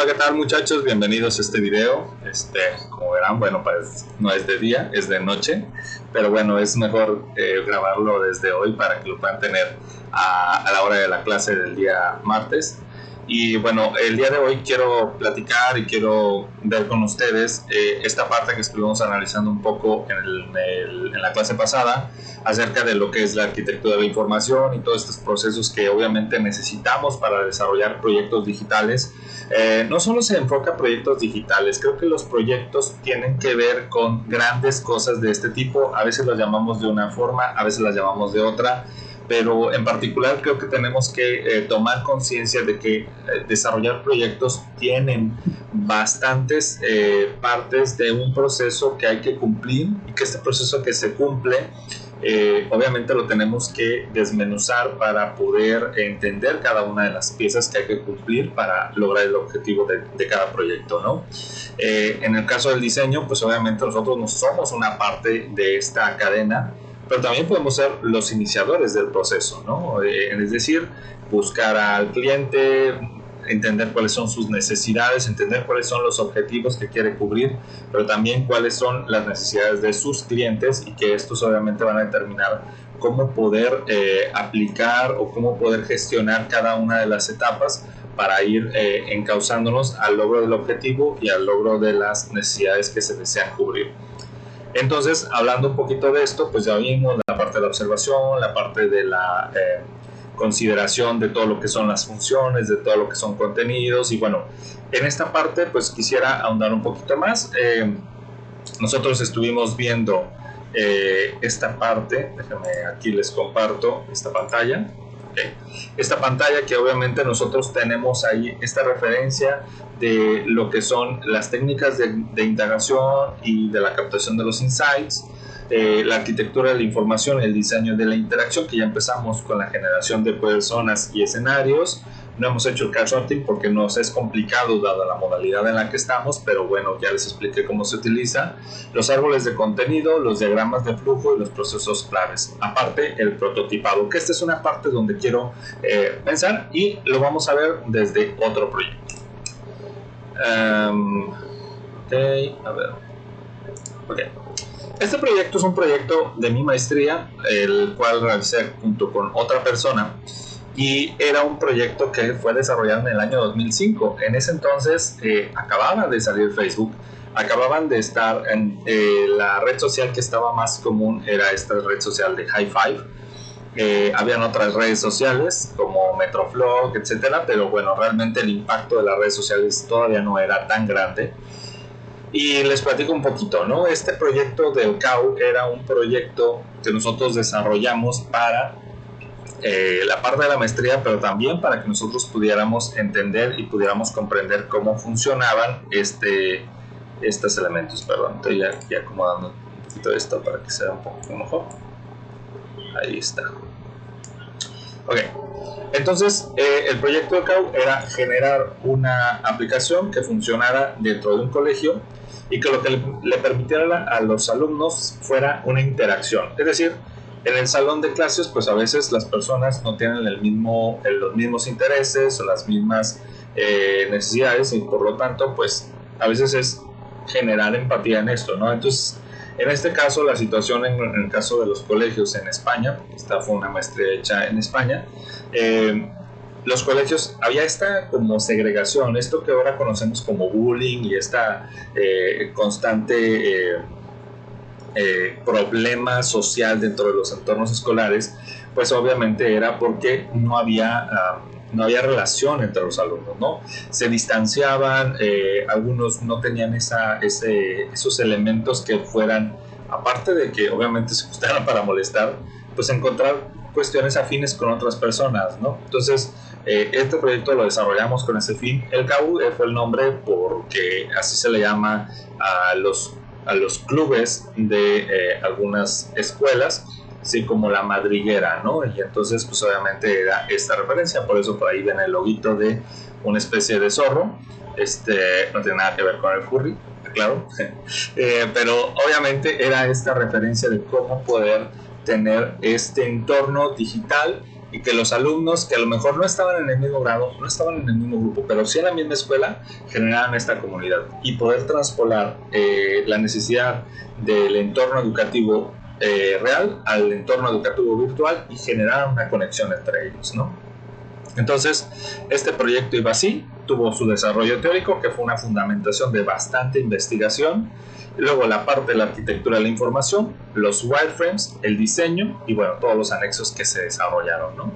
Hola, ¿qué tal muchachos? Bienvenidos a este video. Como verán, bueno, pues no es de día, es de noche, pero bueno, es mejor grabarlo desde hoy para que lo puedan tener a la hora de la clase del día martes. Y bueno, el día de hoy quiero platicar y quiero ver con ustedes esta parte que estuvimos analizando un poco en la clase pasada acerca de lo que es la arquitectura de la información y todos estos procesos que obviamente necesitamos para desarrollar proyectos digitales. No solo se enfoca a proyectos digitales, creo que los proyectos tienen que ver con grandes cosas de este tipo. A veces las llamamos de una forma, a veces las llamamos de otra, pero en particular creo que tenemos que tomar conciencia de que desarrollar proyectos tienen bastantes partes de un proceso que hay que cumplir, y que este proceso que se cumple obviamente lo tenemos que desmenuzar para poder entender cada una de las piezas que hay que cumplir para lograr el objetivo de cada proyecto, ¿no? En el caso del diseño, pues obviamente nosotros no somos una parte de esta cadena, pero también podemos ser los iniciadores del proceso, ¿no? Es decir, buscar al cliente, entender cuáles son sus necesidades, entender cuáles son los objetivos que quiere cubrir, pero también cuáles son las necesidades de sus clientes, y que estos obviamente van a determinar cómo poder aplicar o cómo poder gestionar cada una de las etapas para ir encauzándonos al logro del objetivo y al logro de las necesidades que se desean cubrir. Entonces, hablando un poquito de esto, pues ya vimos la parte de la observación, la parte de la consideración de todo lo que son las funciones, de todo lo que son contenidos, y bueno, en esta parte pues quisiera ahondar un poquito más. Nosotros estuvimos viendo esta parte, déjenme aquí les comparto esta pantalla. Esta pantalla que obviamente nosotros tenemos ahí esta referencia de lo que son las técnicas de indagación y de la captación de los insights, la arquitectura de la información, el diseño de la interacción, que ya empezamos con la generación de personas y escenarios. No hemos hecho el card sorting porque nos es complicado dada la modalidad en la que estamos, pero bueno, ya les expliqué cómo se utiliza. Los árboles de contenido, los diagramas de flujo y los procesos claves. Aparte, el prototipado, que esta es una parte donde quiero pensar, y lo vamos a ver desde otro proyecto. A ver. Ok. Este proyecto es un proyecto de mi maestría, el cual realicé junto con otra persona. Y era un proyecto que fue desarrollado en el año 2005. En ese entonces acababa de salir Facebook, acababan de estar en la red social que estaba más común, era esta red social de High Five. Habían otras redes sociales como Metroflog, etcétera, pero bueno, realmente el impacto de las redes sociales todavía no era tan grande. Y les platico un poquito, ¿no? Este proyecto del CAU era un proyecto que nosotros desarrollamos para la parte de la maestría, pero también para que nosotros pudiéramos entender y pudiéramos comprender cómo funcionaban estos elementos. Perdón, estoy ya acomodando un poquito esto para que sea un poco mejor. Ahí está. Ok, entonces el proyecto de CAU era generar una aplicación que funcionara dentro de un colegio y que lo que le permitiera a los alumnos fuera una interacción. Es decir, en el salón de clases, pues a veces las personas no tienen los mismos intereses o las mismas necesidades, y por lo tanto, pues a veces es generar empatía en esto, ¿no? Entonces, en este caso, la situación en el caso de los colegios en España, porque esta fue una maestría hecha en España, los colegios, había esta como segregación, esto que ahora conocemos como bullying, y esta constante problema social dentro de los entornos escolares, pues obviamente era porque no había relación entre los alumnos, ¿no? Se distanciaban, algunos no tenían esos elementos que fueran, aparte de que obviamente se gustaran para molestar, pues encontrar cuestiones afines con otras personas, ¿no? Entonces, este proyecto lo desarrollamos con ese fin. El CAU fue el nombre porque así se le llama a los clubes de algunas escuelas, así como la madriguera, ¿no? Y entonces, pues obviamente era esta referencia, por eso por ahí ven el loguito de una especie de zorro. No tiene nada que ver con el furry, claro, pero obviamente era esta referencia de cómo poder tener este entorno digital y que los alumnos que a lo mejor no estaban en el mismo grado, no estaban en el mismo grupo, pero sí en la misma escuela, generaran esta comunidad y poder traspolar la necesidad del entorno educativo real al entorno educativo virtual y generar una conexión entre ellos, ¿no? Entonces, este proyecto iba así, tuvo su desarrollo teórico, que fue una fundamentación de bastante investigación, y luego la parte de la arquitectura de la información, los wireframes, el diseño y bueno, todos los anexos que se desarrollaron, ¿no?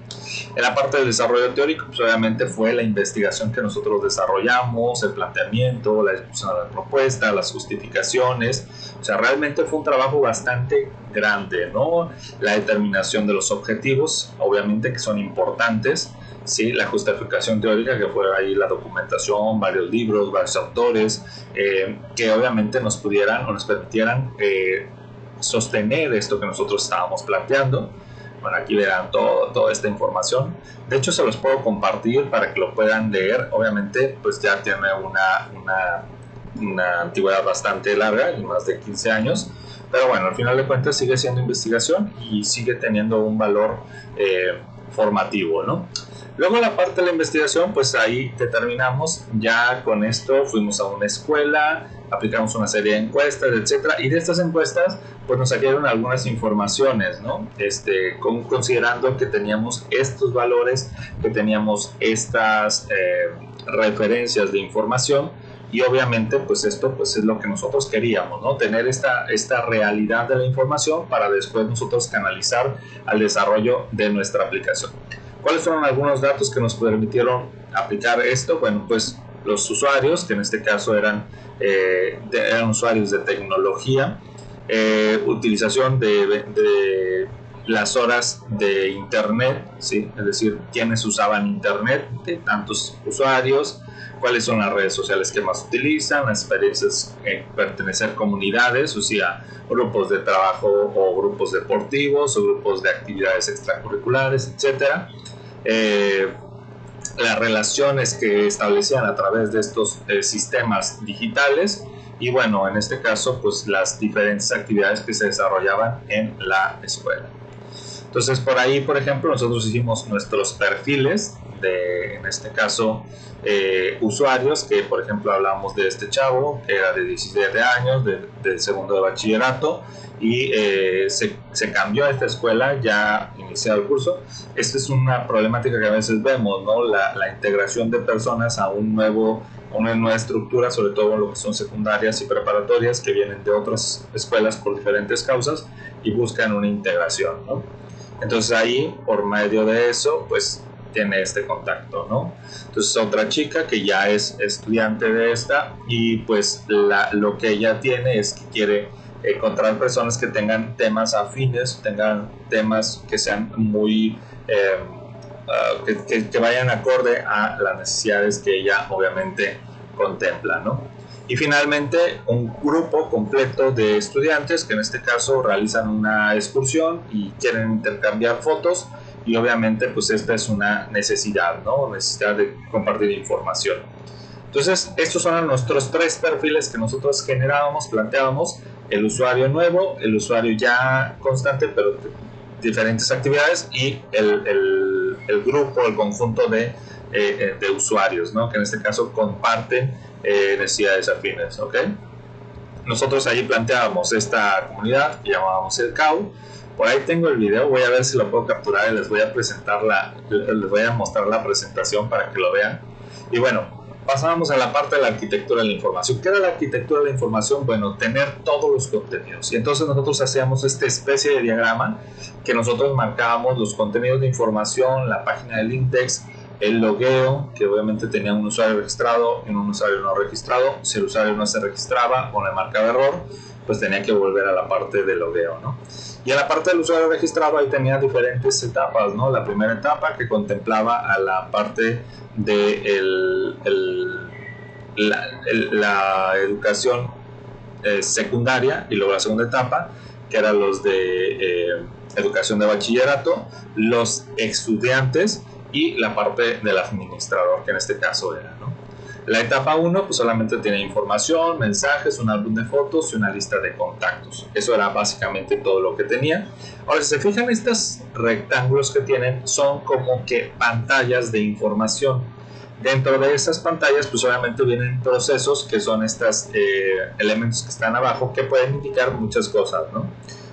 En la parte del desarrollo teórico, pues obviamente fue la investigación que nosotros desarrollamos, el planteamiento, la discusión de la propuesta, las justificaciones, o sea, realmente fue un trabajo bastante grande, ¿no? La determinación de los objetivos, obviamente que son importantes, ¿sí? La justificación teórica, que fue ahí la documentación, varios libros, varios autores, que obviamente nos pudieran o nos permitieran sostener esto que nosotros estábamos planteando. Bueno, aquí verán toda esta información. De hecho, se los puedo compartir para que lo puedan leer. Obviamente, pues ya tiene una antigüedad bastante larga, más de 15 años. Pero bueno, al final de cuentas sigue siendo investigación y sigue teniendo un valor formativo, ¿no? Luego la parte de la investigación, pues ahí determinamos, ya con esto fuimos a una escuela, aplicamos una serie de encuestas, etcétera, y de estas encuestas pues nos salieron algunas informaciones, ¿no? Considerando que teníamos estos valores, que teníamos estas referencias de información, y obviamente pues esto pues es lo que nosotros queríamos, ¿no? Tener esta realidad de la información para después nosotros canalizar al desarrollo de nuestra aplicación. ¿Cuáles fueron algunos datos que nos permitieron aplicar esto? Bueno, pues los usuarios, que en este caso eran usuarios de tecnología, utilización de las horas de internet, ¿sí? Es decir, quiénes usaban internet, de tantos usuarios, cuáles son las redes sociales que más utilizan, las experiencias en pertenecer a comunidades, o sea, grupos de trabajo o grupos deportivos o grupos de actividades extracurriculares, etcétera. Las relaciones que establecían a través de estos sistemas digitales y bueno, en este caso pues las diferentes actividades que se desarrollaban en la escuela. Entonces por ahí, por ejemplo, nosotros hicimos nuestros perfiles de, en este caso, usuarios, que por ejemplo hablamos de este chavo que era de 17 años, del segundo de bachillerato, y se cambió a esta escuela ya iniciado el curso. Esta es una problemática que a veces vemos, ¿no? La integración de personas a una nueva estructura, sobre todo en lo que son secundarias y preparatorias, que vienen de otras escuelas por diferentes causas y buscan una integración, ¿no? Entonces ahí, por medio de eso, pues tiene este contacto, ¿no? Entonces otra chica que ya es estudiante de esta y pues lo que ella tiene es que quiere encontrar personas que tengan temas afines, tengan temas que sean muy que vayan acorde a las necesidades que ella obviamente contempla, ¿no? Y finalmente un grupo completo de estudiantes que en este caso realizan una excursión y quieren intercambiar fotos y obviamente pues esta es una necesidad, ¿no? Necesidad de compartir información. Entonces estos son nuestros tres perfiles que nosotros generábamos, planteábamos: el usuario nuevo, el usuario ya constante pero de diferentes actividades y el grupo, el conjunto de usuarios, ¿no? Que en este caso comparten necesidades afines, ¿ok? Nosotros ahí planteábamos esta comunidad que llamábamos el CAU. Por ahí tengo el video, voy a ver si lo puedo capturar y les voy a mostrar la presentación para que lo vean. Y bueno, pasábamos a la parte de la arquitectura de la información. ¿Qué era la arquitectura de la información? Bueno, tener todos los contenidos. Y entonces nosotros hacíamos esta especie de diagrama que nosotros marcábamos los contenidos de información, la página del index, el logueo, que obviamente tenía un usuario registrado y un usuario no registrado. Si el usuario no se registraba o le marcaba error, pues tenía que volver a la parte del logueo, ¿no? Y en la parte del usuario registrado ahí tenía diferentes etapas, ¿no? La primera etapa que contemplaba a la parte de la educación secundaria, y luego la segunda etapa que eran los de educación de bachillerato, los estudiantes y la parte del administrador, que en este caso era, ¿no? La etapa 1 pues solamente tenía información, mensajes, un álbum de fotos y una lista de contactos. Eso era básicamente todo lo que tenía. Ahora, si se fijan, estos rectángulos que tienen son como que pantallas de información. Dentro de esas pantallas pues obviamente vienen procesos que son estos elementos que están abajo que pueden indicar muchas cosas, ¿no?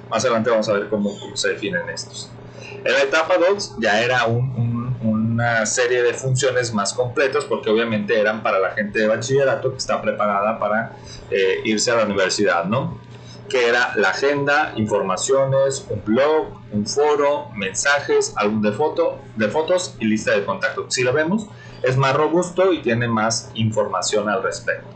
Más adelante vamos a ver cómo se definen estos. En la etapa 2 ya era una serie de funciones más completas porque obviamente eran para la gente de bachillerato que está preparada para irse a la universidad, ¿no? Que era la agenda, informaciones, un blog, un foro, mensajes, álbum de fotos y lista de contactos. Si lo vemos, es más robusto y tiene más información al respecto.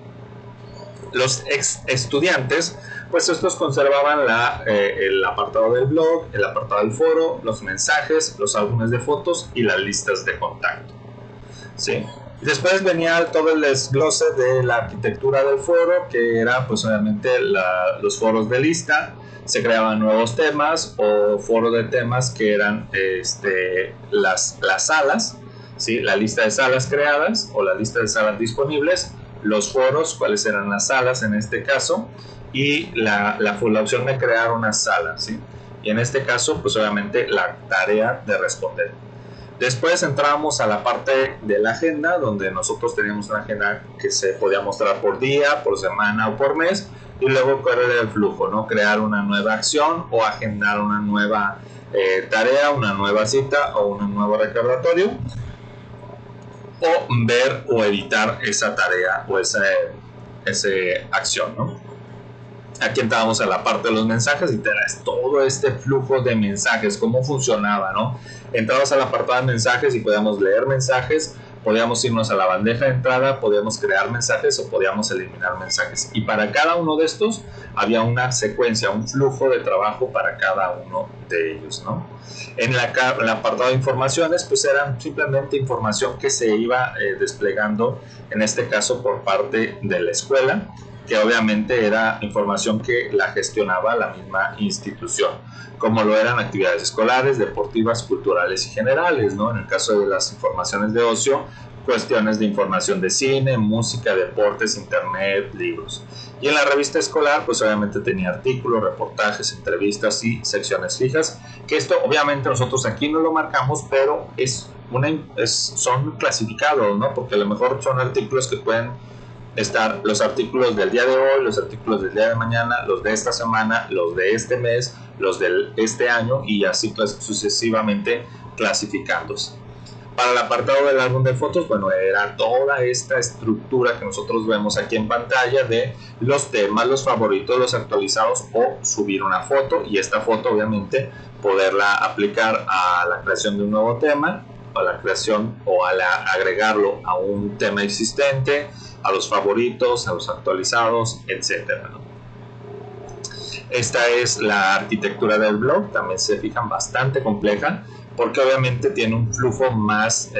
Los ex estudiantes, pues estos conservaban el apartado del blog, el apartado del foro, los mensajes, los álbumes de fotos y las listas de contacto, ¿sí? Después venía todo el desglose de la arquitectura del foro, que era pues obviamente los foros de lista. Se creaban nuevos temas o foros de temas que eran las salas, ¿sí? La lista de salas creadas o la lista de salas disponibles, los foros, cuáles eran las salas en este caso, y la opción de crear una sala, ¿sí? Y en este caso pues obviamente la tarea de responder. Después entrábamos a la parte de la agenda, donde nosotros teníamos una agenda que se podía mostrar por día, por semana o por mes, y luego cuál era el flujo, ¿no? Crear una nueva acción o agendar una nueva tarea, una nueva cita o un nuevo recordatorio, o ver o editar esa tarea o esa acción, ¿no? Aquí entrábamos a la parte de los mensajes y tenés todo este flujo de mensajes, cómo funcionaba, ¿no? Entramos al apartado de mensajes y podíamos leer mensajes, podíamos irnos a la bandeja de entrada, podíamos crear mensajes o podíamos eliminar mensajes. Y para cada uno de estos había una secuencia, un flujo de trabajo para cada uno de ellos, ¿no? En el apartado de informaciones, pues eran simplemente información que se iba desplegando, en este caso por parte de la escuela, que obviamente era información que la gestionaba la misma institución, como lo eran actividades escolares, deportivas, culturales y generales, ¿no? En el caso de las informaciones de ocio, cuestiones de información de cine, música, deportes, internet, libros. Y en la revista escolar, pues obviamente tenía artículos, reportajes, entrevistas y secciones fijas, que esto obviamente nosotros aquí no lo marcamos, pero son clasificados, ¿no? Porque a lo mejor son artículos que pueden estar los artículos del día de hoy, los artículos del día de mañana, los de esta semana, los de este mes, los de este año y así pues, sucesivamente clasificándose. Para el apartado del álbum de fotos, bueno, era toda esta estructura que nosotros vemos aquí en pantalla de los temas, los favoritos, los actualizados o subir una foto y esta foto obviamente poderla aplicar a la creación de un nuevo tema, a la creación o a agregarlo a un tema existente, a los favoritos, a los actualizados, etcétera, ¿no? Esta es la arquitectura del blog, también se fijan bastante compleja, porque obviamente tiene un flujo más,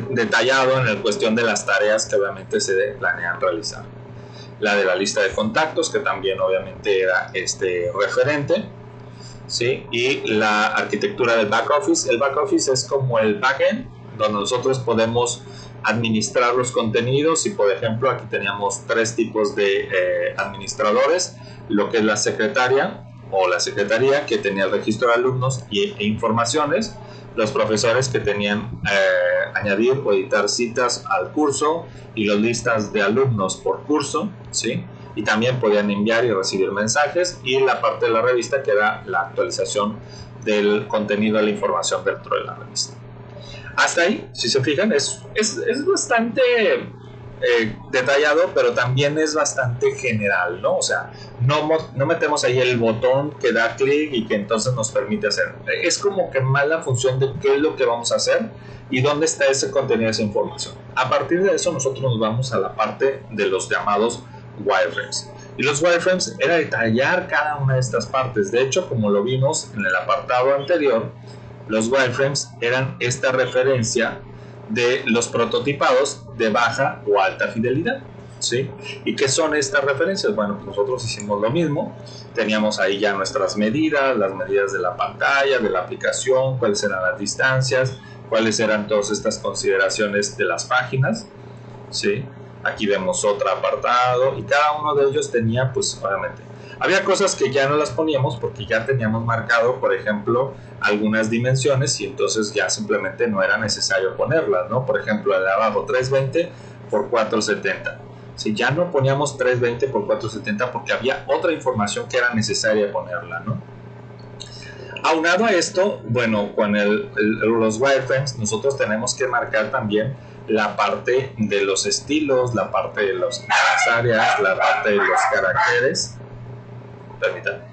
detallado en la cuestión de las tareas que obviamente se planean realizar. La de la lista de contactos, que también obviamente era referente, ¿sí? Y la arquitectura del back office. El back office es como el backend, donde nosotros podemos administrar los contenidos y por ejemplo aquí teníamos tres tipos de administradores, lo que es la secretaria o la secretaría que tenía el registro de alumnos e informaciones, los profesores que tenían añadir o editar citas al curso y las listas de alumnos por curso, ¿sí? Y también podían enviar y recibir mensajes, y la parte de la revista que era la actualización del contenido de la información dentro de la revista. Hasta ahí, si se fijan, es bastante detallado, pero también es bastante general, ¿no? O sea, no metemos ahí el botón que da clic y que entonces nos permite hacer. Es como que más la función de qué es lo que vamos a hacer y dónde está ese contenido, esa información. A partir de eso, nosotros nos vamos a la parte de los llamados wireframes. Y los wireframes era detallar cada una de estas partes. De hecho, como lo vimos en el apartado anterior, los wireframes eran esta referencia de los prototipados de baja o alta fidelidad, ¿sí? ¿Y qué son estas referencias? Bueno, pues nosotros hicimos lo mismo. Teníamos ahí ya nuestras medidas, las medidas de la pantalla, de la aplicación, cuáles eran las distancias, cuáles eran todas estas consideraciones de las páginas, ¿sí? Aquí vemos otro apartado y cada uno de ellos tenía, pues obviamente, había cosas que ya no las poníamos porque ya teníamos marcado, por ejemplo, algunas dimensiones y entonces ya simplemente no era necesario ponerlas, ¿no? Por ejemplo, el de abajo 320 por 470. Si ya no poníamos 320 por 470 porque había otra información que era necesaria ponerla, ¿no? Aunado a esto, bueno, con los wireframes nosotros tenemos que marcar también la parte de los estilos, la parte de las áreas, la parte de los caracteres. Permítanme.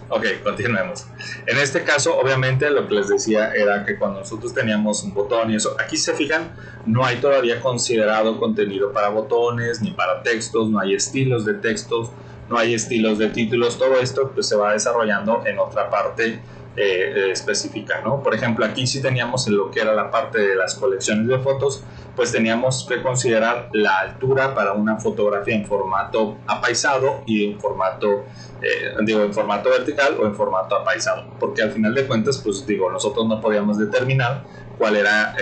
Ok, continuemos. En este caso, obviamente, lo que les decía era que cuando nosotros teníamos un botón y eso, aquí se fijan, no hay todavía considerado contenido para botones, ni para textos, no hay estilos de textos, no hay estilos de títulos, todo esto pues se va desarrollando en otra parte específica, ¿no? Por ejemplo, aquí sí teníamos en lo que era la parte de las colecciones de fotos, pues teníamos que considerar la altura para una fotografía en formato apaisado y en formato en formato vertical o en formato apaisado, porque al final de cuentas, pues digo, nosotros no podíamos determinar cuál era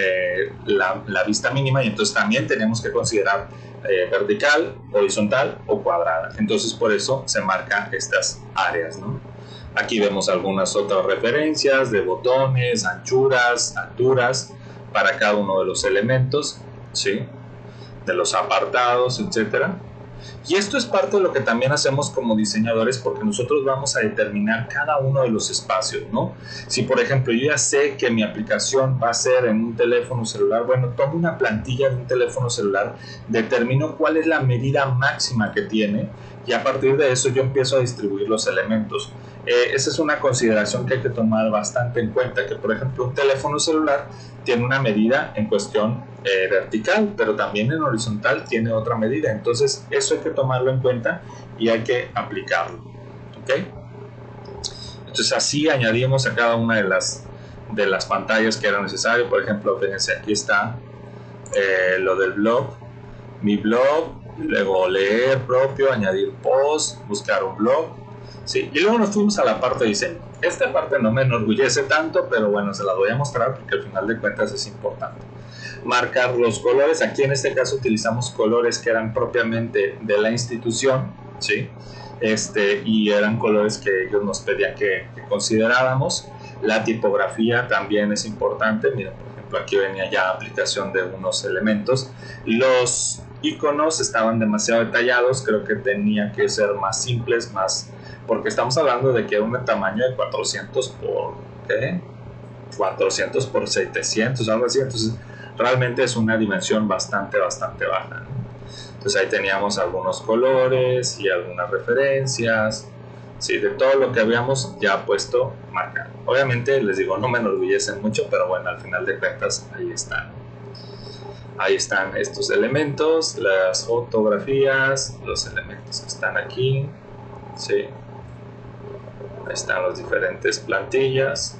la vista mínima y entonces también tenemos que considerar vertical, horizontal o cuadrada. Entonces por eso se marcan estas áreas, ¿no? Aquí vemos algunas otras referencias de botones, anchuras, alturas para cada uno de los elementos, ¿sí? De los apartados, etcétera. Y esto es parte de lo que también hacemos como diseñadores porque nosotros vamos a determinar cada uno de los espacios, ¿no? Si por ejemplo yo ya sé que mi aplicación va a ser en un teléfono celular, bueno, tomo una plantilla de un teléfono celular, determino cuál es la medida máxima que tiene y a partir de eso yo empiezo a distribuir los elementos. Esa es una consideración que hay que tomar bastante en cuenta, que por ejemplo un teléfono celular tiene una medida en cuestión vertical, pero también en horizontal tiene otra medida, entonces eso hay que tomarlo en cuenta y hay que aplicarlo, ¿ok? Entonces así añadimos a cada una de las pantallas que era necesario. Por ejemplo, fíjense, aquí está lo del blog, mi blog, luego leer propio, añadir post, buscar un blog, sí, y luego nos fuimos a la parte de diseño. Esta parte no me enorgullece tanto, pero bueno, se la voy a mostrar porque al final de cuentas es importante. Marcar los colores, aquí en este caso utilizamos colores que eran propiamente de la institución, ¿sí? Y eran colores que ellos nos pedían que consideráramos. La tipografía también es importante, miren, por ejemplo aquí venía ya aplicación de unos elementos. Los iconos estaban demasiado detallados, creo que tenía que ser más simples, más, porque estamos hablando de que era un tamaño de 400 por, ¿qué? 400 por 700, algo así, entonces realmente es una dimensión bastante baja, ¿no? Entonces ahí teníamos algunos colores y algunas referencias, sí, de todo lo que habíamos ya puesto marcado. Obviamente les digo, no me enorgullecen mucho, pero bueno, al final de cuentas ahí están. Ahí están estos elementos, las fotografías, los elementos que están aquí, sí. Ahí están las diferentes plantillas.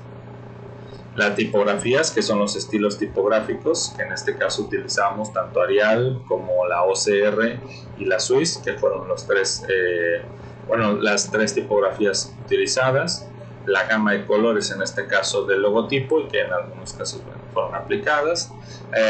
Las tipografías, que son los estilos tipográficos, que en este caso utilizamos tanto Arial como la OCR y la Swiss, que fueron los las tres tipografías utilizadas. La gama de colores, en este caso del logotipo, y que en algunos casos fueron aplicadas.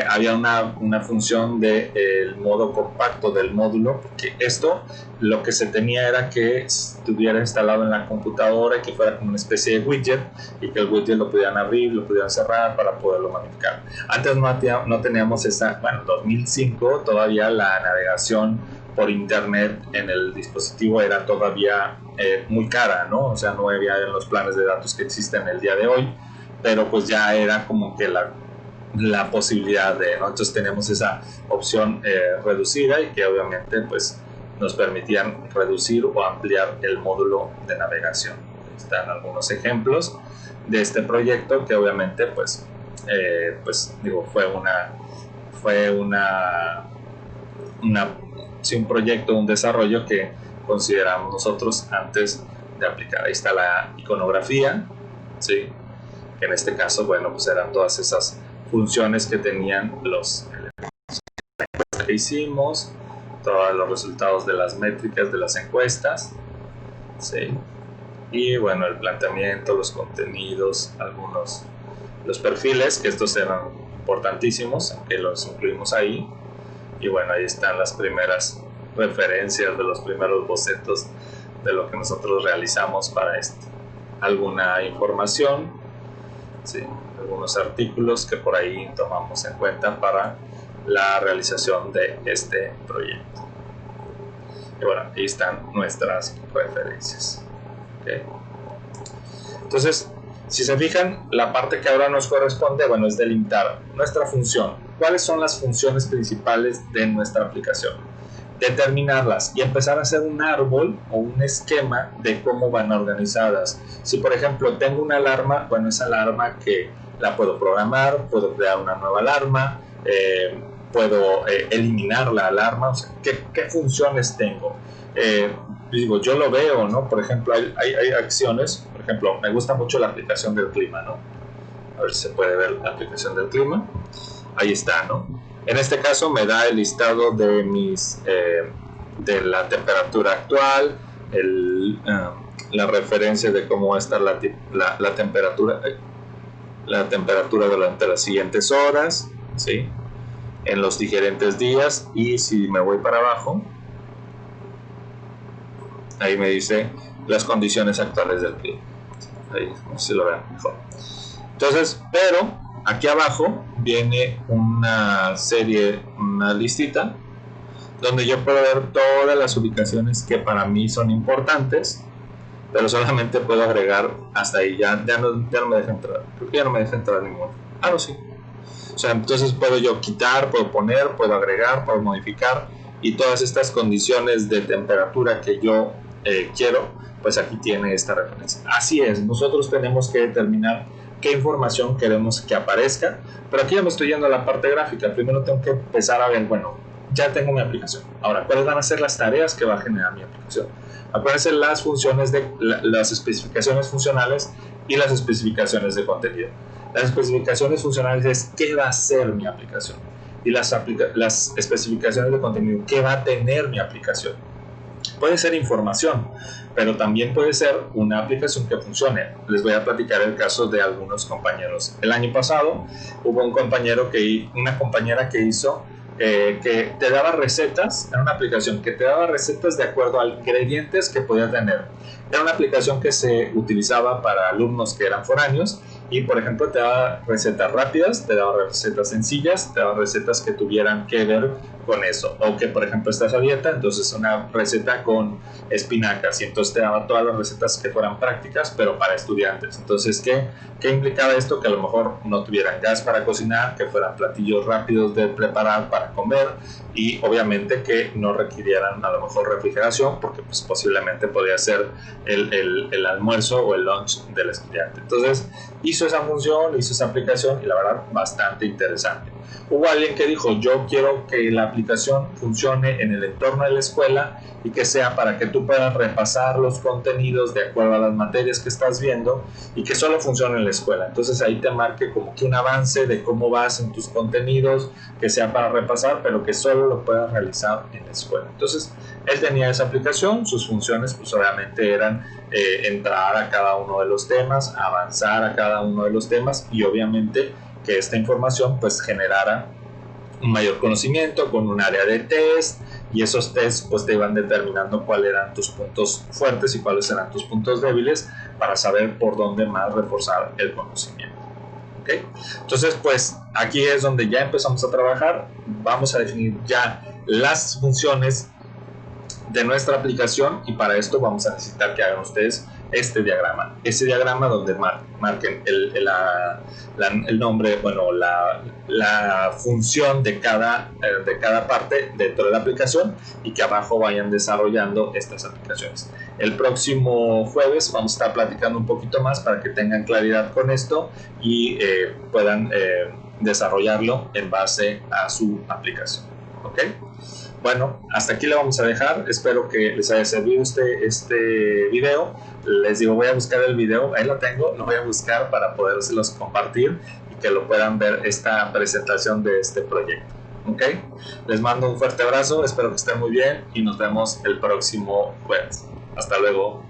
Había una función del modo compacto del módulo, porque esto lo que se tenía era que estuviera instalado en la computadora y que fuera como una especie de widget, y que el widget lo pudieran abrir, lo pudieran cerrar para poderlo modificar. Antes no teníamos esa, bueno, en 2005 todavía la navegación por internet en el dispositivo era todavía muy cara, ¿no? O sea, no había en los planes de datos que existen el día de hoy, pero pues ya era como que la posibilidad de, ¿no? Entonces tenemos esa opción reducida y que obviamente pues nos permitían reducir o ampliar el módulo de navegación. Están algunos ejemplos de este proyecto que obviamente pues digo, fue un proyecto, un desarrollo que consideramos nosotros antes de aplicar. Ahí está la iconografía, ¿sí? Que en este caso, bueno, pues eran todas esas funciones que tenían los elementos que hicimos, todos los resultados de las métricas de las encuestas, ¿sí? Y bueno, el planteamiento, los contenidos, los perfiles, que estos eran importantísimos, que los incluimos ahí. Y bueno, ahí están las primeras referencias de los primeros bocetos de lo que nosotros realizamos para esto. Alguna información, ¿sí? Algunos artículos que por ahí tomamos en cuenta para la realización de este proyecto. Y bueno, ahí están nuestras referencias. ¿Okay? Entonces, si se fijan, la parte que ahora nos corresponde, bueno, es delimitar nuestra función. ¿Cuáles son las funciones principales de nuestra aplicación? Determinarlas y empezar a hacer un árbol o un esquema de cómo van organizadas. Si por ejemplo tengo una alarma, bueno, esa alarma que la puedo programar, puedo crear una nueva alarma, puedo eliminar la alarma, o sea, ¿qué funciones tengo? Digo, yo lo veo, ¿no? Por ejemplo, hay acciones, por ejemplo, me gusta mucho la aplicación del clima, ¿no? A ver si se puede ver la aplicación del clima. Ahí está, ¿no? En este caso me da el listado de de la temperatura actual, la referencia de cómo va a estar la temperatura durante las siguientes horas, ¿sí? En los diferentes días. Y si me voy para abajo, ahí me dice las condiciones actuales del clima. Ahí, no sé si lo vean mejor. Entonces, pero aquí abajo viene una serie, una listita, donde yo puedo ver todas las ubicaciones que para mí son importantes, pero solamente puedo agregar hasta ahí. Ya no me deja entrar. Creo que ya no me deja entrar ninguno. Ah, no, sí. O sea, entonces puedo yo quitar, puedo poner, puedo agregar, puedo modificar, y todas estas condiciones de temperatura que yo quiero, pues aquí tiene esta referencia. Así es, nosotros tenemos que determinar qué información queremos que aparezca, pero aquí ya me estoy yendo a la parte gráfica. Primero tengo que empezar a ver, bueno, ya tengo mi aplicación. Ahora, ¿cuáles van a ser las tareas que va a generar mi aplicación? Aparecen las funciones las especificaciones funcionales y las especificaciones de contenido. Las especificaciones funcionales es qué va a hacer mi aplicación, y las especificaciones de contenido, qué va a tener mi aplicación. Puede ser información, pero también puede ser una aplicación que funcione. Les voy a platicar el caso de algunos compañeros. El año pasado hubo una compañera que hizo que te daba recetas. Era una aplicación que te daba recetas de acuerdo a ingredientes que podía tener. Era una aplicación que se utilizaba para alumnos que eran foráneos, y por ejemplo te daba recetas rápidas, te daba recetas sencillas, te daba recetas que tuvieran que ver con eso, o que por ejemplo estás a dieta, entonces una receta con espinacas, y entonces te daba todas las recetas que fueran prácticas pero para estudiantes. Entonces, ¿qué implicaba esto? Que a lo mejor no tuvieran gas para cocinar, que fueran platillos rápidos de preparar para comer, y obviamente que no requirieran a lo mejor refrigeración, porque pues posiblemente podía ser el almuerzo o el lunch del estudiante. Entonces hizo esa función, hizo esa aplicación, y la verdad bastante interesante. Hubo alguien que dijo, yo quiero que la aplicación funcione en el entorno de la escuela y que sea para que tú puedas repasar los contenidos de acuerdo a las materias que estás viendo, y que solo funcione en la escuela. Entonces ahí te marque como que un avance de cómo vas en tus contenidos, que sea para repasar, pero que solo lo puedas realizar en la escuela. Entonces él tenía esa aplicación, sus funciones pues obviamente eran entrar a cada uno de los temas, avanzar a cada uno de los temas, y obviamente que esta información pues generara un mayor conocimiento con un área de test, y esos tests pues te iban determinando cuáles eran tus puntos fuertes y cuáles eran tus puntos débiles, para saber por dónde más reforzar el conocimiento. ¿Okay? Entonces pues aquí es donde ya empezamos a trabajar. Vamos a definir ya las funciones de nuestra aplicación, y para esto vamos a necesitar que hagan ustedes este diagrama donde marquen el nombre, bueno, la función de cada parte dentro de la aplicación, y que abajo vayan desarrollando estas aplicaciones. El próximo jueves vamos a estar platicando un poquito más para que tengan claridad con esto y puedan desarrollarlo en base a su aplicación. ¿Ok? Bueno, hasta aquí le vamos a dejar. Espero que les haya servido este video. Les digo, voy a buscar el video, ahí lo tengo, lo voy a buscar para podérselos compartir y que lo puedan ver, esta presentación de este proyecto. ¿Ok? Les mando un fuerte abrazo, espero que estén muy bien y nos vemos el próximo jueves. Hasta luego.